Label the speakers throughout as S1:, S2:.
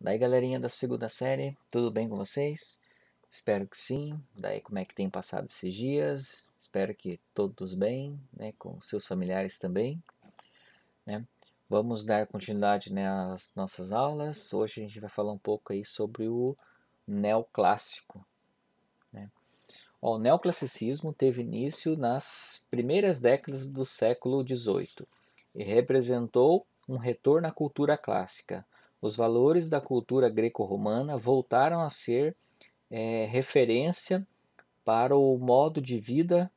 S1: Daí, galerinha da segunda série, tudo bem com vocês? Espero que sim. Daí, como é que tem passado esses dias? Espero que todos bem, né? Com seus familiares também, né? Vamos dar continuidade, né, às nossas aulas. Hoje a gente vai falar um pouco aí sobre o neoclássico, né? O neoclassicismo teve início nas primeiras décadas do século XVIII e representou um retorno à cultura clássica. Os valores da cultura greco-romana voltaram a ser referência para o modo de vida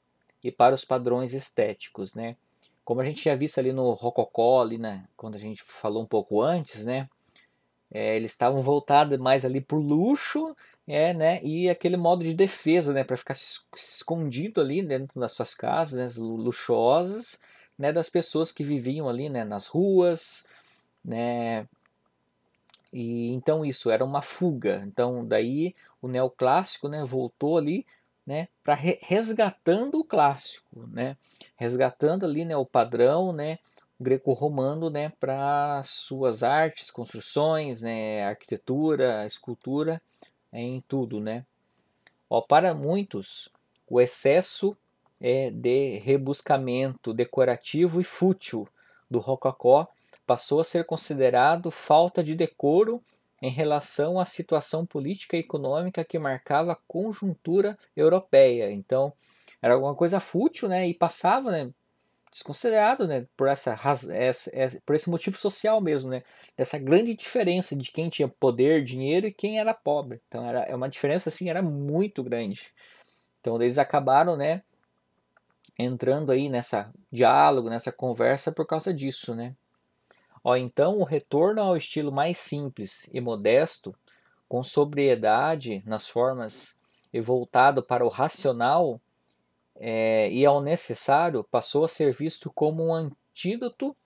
S1: e para os padrões estéticos, né? Como a gente tinha visto ali no Rococó, ali, né, quando a gente falou um pouco antes, né? Eles estavam voltados mais ali por luxo, né? E aquele modo de defesa, né? Para ficar escondido ali dentro das suas casas, né, luxuosas, né? Das pessoas que viviam ali, né? Nas ruas, né? E então isso era uma fuga. Então daí o neoclássico, né, voltou ali, né, para resgatando o clássico, né, resgatando ali, né, o padrão, né, greco-romano, né, para suas artes, construções, né, arquitetura, escultura, em tudo, né. Ó, para muitos, o excesso de rebuscamento decorativo e fútil do rococó passou a ser considerado falta de decoro em relação à situação política e econômica que marcava a conjuntura europeia. Então, era alguma coisa fútil, né, e passava, né, desconsiderado, né, por esse motivo social mesmo, né, dessa grande diferença de quem tinha poder, dinheiro e quem era pobre. Então era uma diferença assim, era muito grande. Então eles acabaram, né, entrando aí nessa diálogo, nessa conversa por causa disso, né. Ó, então o retorno ao estilo mais simples e modesto, com sobriedade nas formas e voltado para o racional, e ao necessário, passou a ser visto como um antídoto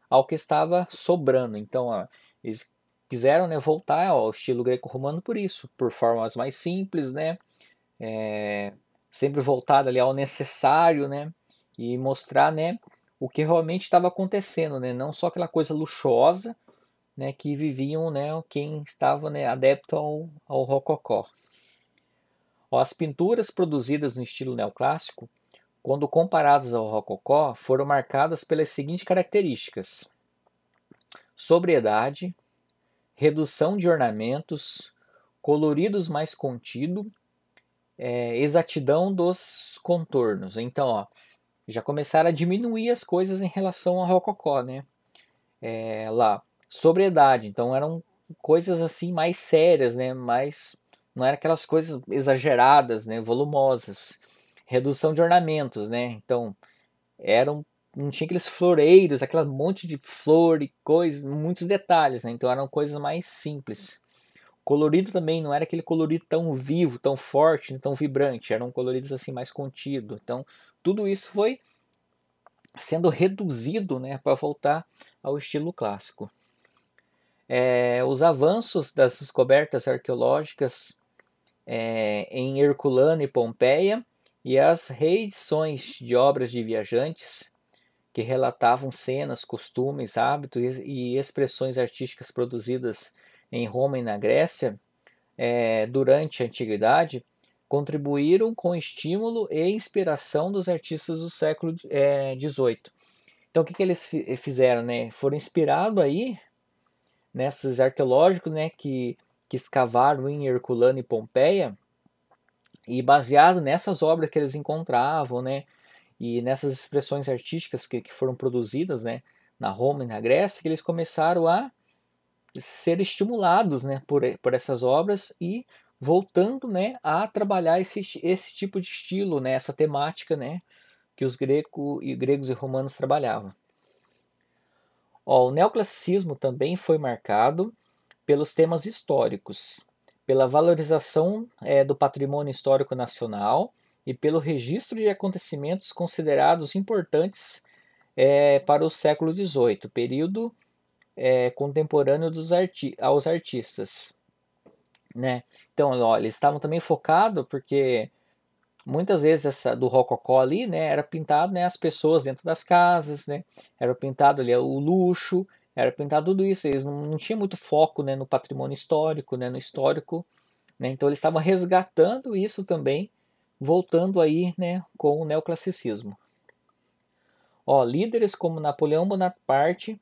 S1: ao que estava sobrando. Então, ó, eles quiseram, né, voltar ao estilo greco-romano por isso, por formas mais simples, né, sempre voltada ali ao necessário, né, e mostrar, né, o que realmente estava acontecendo, né, não só aquela coisa luxuosa, né, que viviam, né, quem estava, né, adepto ao rococó. Ó, as pinturas produzidas no estilo neoclássico, quando comparadas ao rococó, foram marcadas pelas seguintes características: sobriedade, redução de ornamentos, coloridos mais contido, exatidão dos contornos. Então, ó, já começaram a diminuir as coisas em relação ao rococó, né? Lá, sobriedade. Então eram coisas assim mais sérias, né? Mais não era aquelas coisas exageradas, né? Volumosas. Redução de ornamentos, né? Então eram não tinha aqueles floreiros, aquele monte de flor e coisas, muitos detalhes, né? Então eram coisas mais simples. Colorido também não era aquele colorido tão vivo, tão forte, tão vibrante, eram coloridos assim mais contidos. Então, tudo isso foi sendo reduzido, né, para voltar ao estilo clássico. Os avanços das descobertas arqueológicas em Herculano e Pompeia e as reedições de obras de viajantes que relatavam cenas, costumes, hábitos e expressões artísticas produzidas em Roma e na Grécia durante a antiguidade contribuíram com estímulo e inspiração dos artistas do século XVIII. Então o que eles fizeram, né? Foram inspirados aí nesses arqueológicos, né, que escavaram em Herculano e Pompeia e baseado nessas obras que eles encontravam, né, e nessas expressões artísticas que foram produzidas, né, na Roma e na Grécia, que eles começaram a ser estimulados, né, por essas obras e voltando, né, a trabalhar esse tipo de estilo, né, essa temática, né, que os gregos e romanos trabalhavam. Ó, o neoclassicismo também foi marcado pelos temas históricos, pela valorização do patrimônio histórico nacional e pelo registro de acontecimentos considerados importantes para o século XVIII, período contemporâneo aos artistas, né? Então, ó, eles estavam também focados porque muitas vezes essa do rococó ali, né, era pintado, né, as pessoas dentro das casas, né? Era pintado ali o luxo era pintar tudo isso. Eles não tinham muito foco, né, no patrimônio histórico, né, no histórico, né, então eles estavam resgatando isso também, voltando aí, né, com o neoclassicismo. Ó, líderes como Napoleão Bonaparte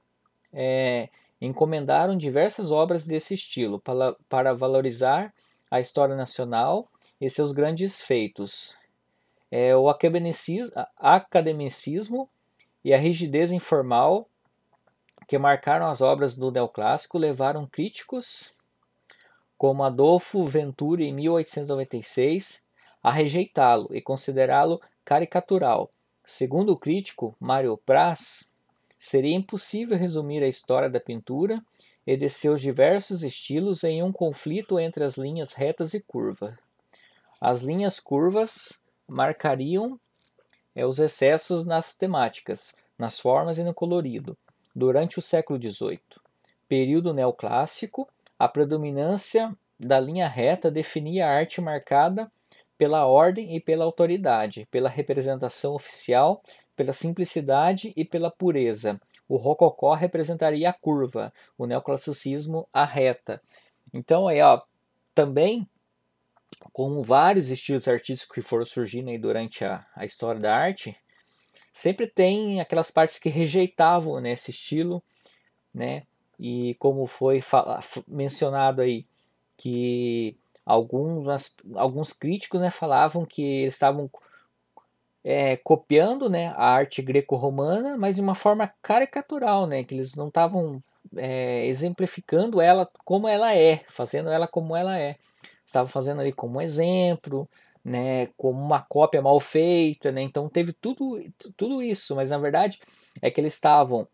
S1: é, encomendaram diversas obras desse estilo para valorizar a história nacional e seus grandes feitos. O academicismo e a rigidez informal que marcaram as obras do neoclássico levaram críticos como Adolfo Venturi em 1896 a rejeitá-lo e considerá-lo caricatural. Segundo o crítico Mário Praz, seria impossível resumir a história da pintura e de seus diversos estilos em um conflito entre as linhas retas e curvas. As linhas curvas marcariam os excessos nas temáticas, nas formas e no colorido. Durante o século XVIII, período neoclássico, a predominância da linha reta definia a arte marcada pela ordem e pela autoridade, pela representação oficial, pela simplicidade e pela pureza. O rococó representaria a curva, o neoclassicismo a reta. Então aí, ó, também com vários estilos artísticos que foram surgindo aí durante a história da arte, sempre tem aquelas partes que rejeitavam, né, esse estilo, né? E como foi mencionado aí, que alguns críticos, né, falavam que eles estavam copiando, né, a arte greco-romana, mas de uma forma caricatural, né, que eles não estavam exemplificando ela como ela é, fazendo ela como ela é. Estavam fazendo ali como exemplo, né, como uma cópia mal feita, né, então teve tudo isso, mas na verdade é que eles estavam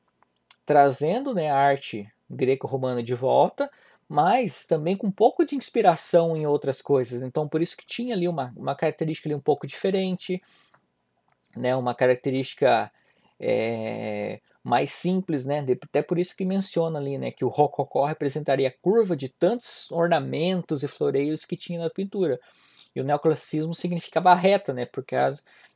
S1: trazendo, né, a arte greco-romana de volta, mas também com um pouco de inspiração em outras coisas. Então por isso que tinha ali uma característica ali um pouco diferente, né, uma característica mais simples, né, até por isso que menciona ali, né, que o rococó representaria a curva de tantos ornamentos e floreios que tinha na pintura. E o neoclassicismo significava a reta, né,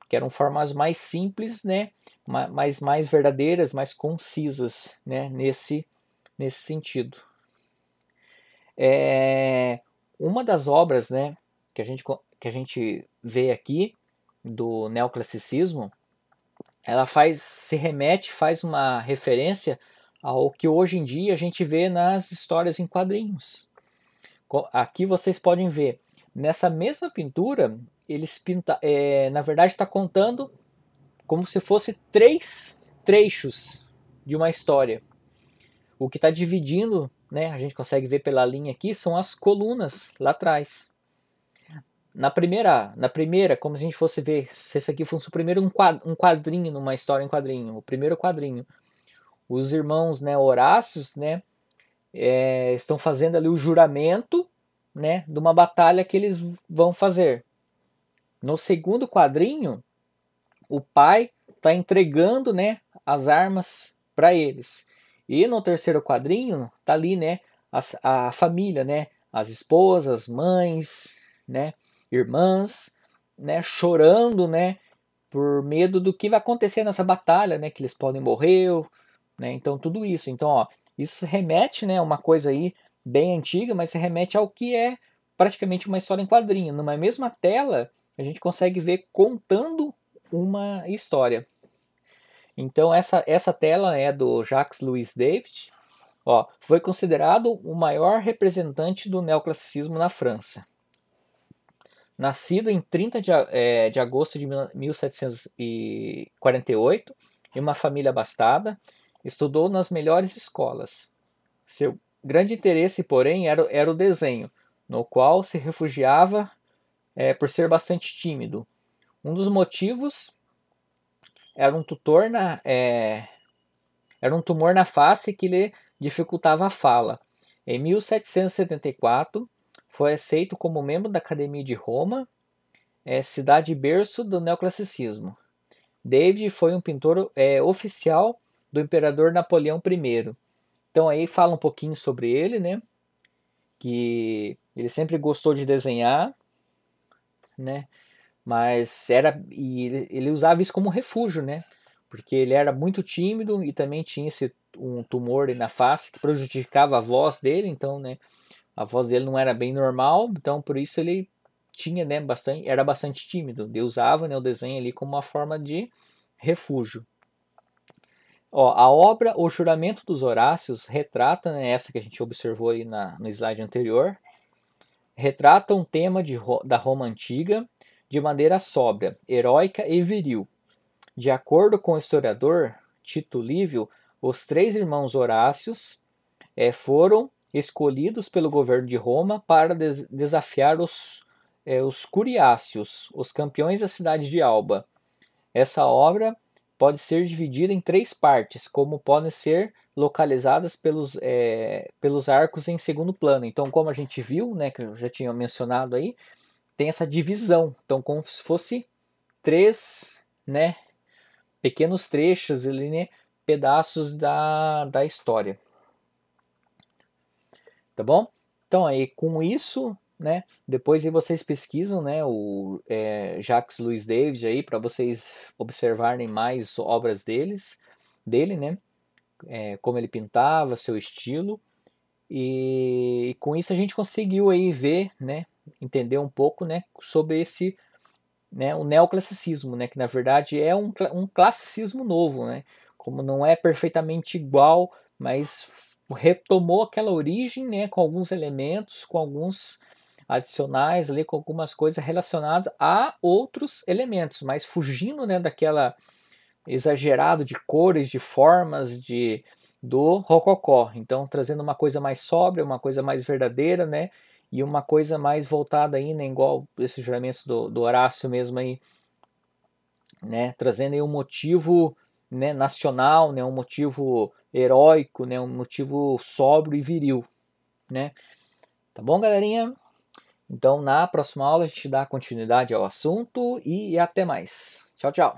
S1: que eram formas mais simples, né, mas mais verdadeiras, mais concisas, né, nesse sentido. Uma das obras, né, que a gente vê aqui do neoclassicismo, ela faz uma referência ao que hoje em dia a gente vê nas histórias em quadrinhos. Aqui vocês podem ver, nessa mesma pintura, na verdade está contando como se fosse três trechos de uma história. O que está dividindo, né, a gente consegue ver pela linha aqui, são as colunas lá atrás. Na primeira, como se a gente fosse ver, se esse aqui fosse o primeiro um quadrinho numa história em quadrinho, o primeiro quadrinho, os irmãos, né, Horácios, né, estão fazendo ali o juramento, né, de uma batalha que eles vão fazer. No segundo quadrinho, o pai está entregando, né, as armas para eles. E no terceiro quadrinho tá ali, né, a família, né, as esposas, mães, né, irmãs, né, chorando, né, por medo do que vai acontecer nessa batalha, né, que eles podem morrer, né, então tudo isso. Então, ó, isso remete, né, a uma coisa aí bem antiga, mas se remete ao que é praticamente uma história em quadrinho. Numa mesma tela, a gente consegue ver contando uma história. Então essa tela é do Jacques Louis David. Ó, foi considerado o maior representante do neoclassicismo na França. Nascido em 30 de agosto de 1748, em uma família abastada, estudou nas melhores escolas. Seu grande interesse, porém, era o desenho, no qual se refugiava por ser bastante tímido. Um dos motivos era era um tumor na face que lhe dificultava a fala. Em 1774, foi aceito como membro da Academia de Roma, cidade berço do neoclassicismo. David foi um pintor oficial do imperador Napoleão I. Então aí fala um pouquinho sobre ele, né? Que ele sempre gostou de desenhar, né? Mas ele usava isso como refúgio, né? Porque ele era muito tímido e também tinha um tumor na face que prejudicava a voz dele, então, né, a voz dele não era bem normal, então por isso ele tinha, né, era bastante tímido. Ele usava, né, o desenho ali como uma forma de refúgio. Ó, a obra O Juramento dos Horácios retrata, né, essa que a gente observou aí no slide anterior, retrata um tema da Roma antiga de maneira sóbria, heróica e viril. De acordo com o historiador Tito Livio, os 3 irmãos Horácios foram escolhidos pelo governo de Roma para desafiar os Curiáceos, os campeões da cidade de Alba. Essa obra pode ser dividida em 3 partes, como podem ser localizadas pelos arcos em segundo plano. Então, como a gente viu, né, que eu já tinha mencionado aí, tem essa divisão. Então, como se fosse 3, né, pequenos trechos ali, né, pedaços da história. Tá bom? Então aí com isso, né, depois aí vocês pesquisam, né, o Jacques Louis David aí para vocês observarem mais obras dele, né, como ele pintava, seu estilo, e com isso a gente conseguiu aí ver, né, entender um pouco, né, sobre esse, né, o neoclassicismo, né, que na verdade é um classicismo novo, né, como não é perfeitamente igual, mas retomou aquela origem, né, com alguns elementos, com alguns adicionais ali, com algumas coisas relacionadas a outros elementos, mas fugindo, né, daquela exagerado de cores, de formas, do rococó. Então, trazendo uma coisa mais sóbria, uma coisa mais verdadeira, né? E uma coisa mais voltada aí, né? Igual esses juramentos do Horácio mesmo aí, né? Trazendo aí um motivo, né, nacional, né? Um motivo heróico, né? Um motivo sóbrio e viril, né? Tá bom, galerinha? Então, na próxima aula a gente dá continuidade ao assunto e até mais. Tchau, tchau.